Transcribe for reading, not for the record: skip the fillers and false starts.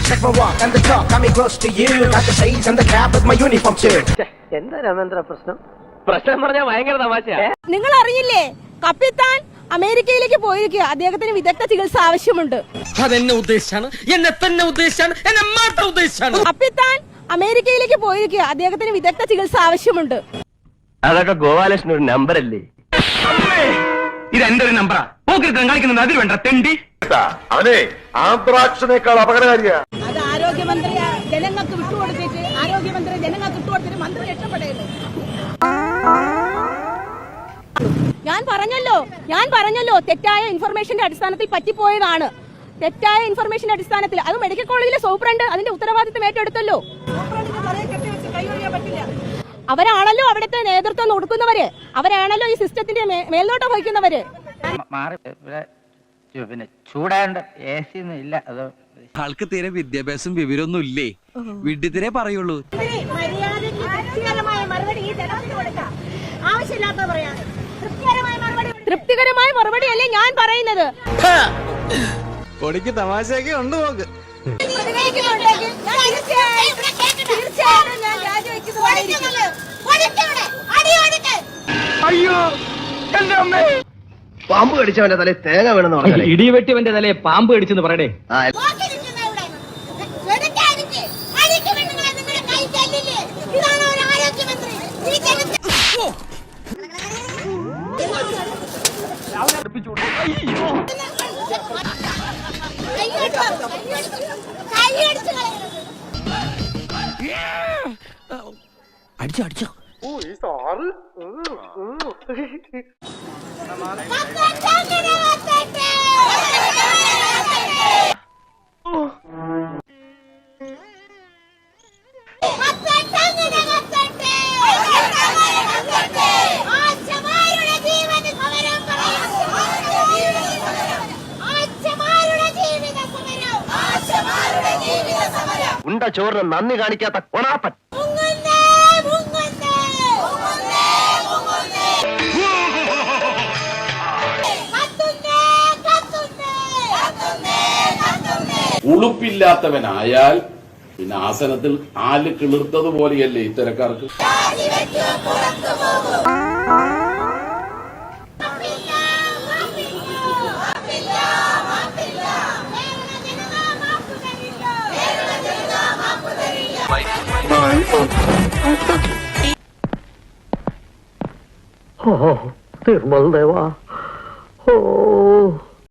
Check my walk and the talk, coming close to you. Got the shades and the cap with my uniform too. എന്താ രാമേന്ദ്ര പ്രശ്നം പറഞ്ഞാൽ ഭയങ്കര തമാശയാ. നിങ്ങൾ അറിയില്ലേ, കപ്പിത്താൻ അമേരിക്കയിലേക്ക് പോയിരിക്കുക. അദ്ദേഹത്തിന് വിദഗ്ധ ചികിത്സ ആവശ്യമുണ്ട്. അതെന്നെ ഉദ്ദേശിച്ചാണ്, എന്നെ തന്നെ ഉദ്ദേശിച്ചാണ്, എന്നെ മാത്രം ഉദ്ദേശിച്ചാണ്. കപ്പിത്താൻ അമേരിക്കയിലേക്ക് പോയിരിക്കുക. അദ്ദേഹത്തിന് വിദഗ്ധ ചികിത്സ ആവശ്യമുണ്ട്. അതൊക്കെ ഗോപാലകൃഷ്ണൻ ഒരു നമ്പർ അല്ലേ? ഇത് എന്റെ ഒരു നമ്പറാ. കളിക്കുന്നത് അതിൽ വേണ്ട തെണ്ടി. അവനെ ആന്ത്രാക്സിനേക്കാൾ അപകടകാരിയാ. അത് ആരോഗ്യമന്ത്രി ജനങ്ങൾക്ക് വിട്ടുകൊടുത്തിട്ട് മന്ത്രി രക്ഷപ്പെടരുത്. ഞാൻ പറഞ്ഞല്ലോ തെറ്റായ ഇൻഫർമേഷന്റെ അടിസ്ഥാനത്തിൽ പറ്റിപ്പോയതാണ്. തെറ്റായ ഇൻഫർമേഷന്റെ അടിസ്ഥാനത്തിൽ അത് മെഡിക്കൽ കോളേജിലെ സൂപ്രണ്ട് അതിന്റെ ഉത്തരവാദിത്തം ഏറ്റെടുത്തല്ലോ. അവരാണല്ലോ അവിടുത്തെ നേതൃത്വം കൊടുക്കുന്നവര്, അവരാണല്ലോ ഈ സിസ്റ്റത്തിന്റെ മേൽനോട്ടം വഹിക്കുന്നവര്. പിന്നെ ചൂടാണ്ട് AC ഒന്നും ഇല്ല. അത് ആൾക്ക് തീരെ വിദ്യാഭ്യാസം വിവരമൊന്നും ഇല്ലേ, വിഡ്ഢിത്തിരെ പറയുള്ളൂ. തൃപ്തികരമായ മറുപടി അല്ലേ ഞാൻ പറയുന്നത്. പൊടിക്ക് തമാശയൊക്കെ ഉണ്ട് നോക്ക്. അയ്യോ എന്റെ അമ്മേ. പാമ്പ് കടിച്ചവന്റെ തലയിൽ തേങ്ങ വേണമെന്ന് പറഞ്ഞാൽ ഇടിവെട്ടിവന്റെ തലയെ പാമ്പ് കടിച്ചെന്ന് പറയടേ. അടിച്ചോ ഉണ്ട ചോറിന് നന്ദി കാണിക്കാത്ത കൊണാപ്പൻ. ഉളുപ്പില്ലാത്തവനായാൽ പിന്നെ ആസനത്തിൽ ആല് കിളിർത്തതുപോലെയല്ലേ ഇത്തരക്കാർക്ക്. തിരുമൽ ദേവാ.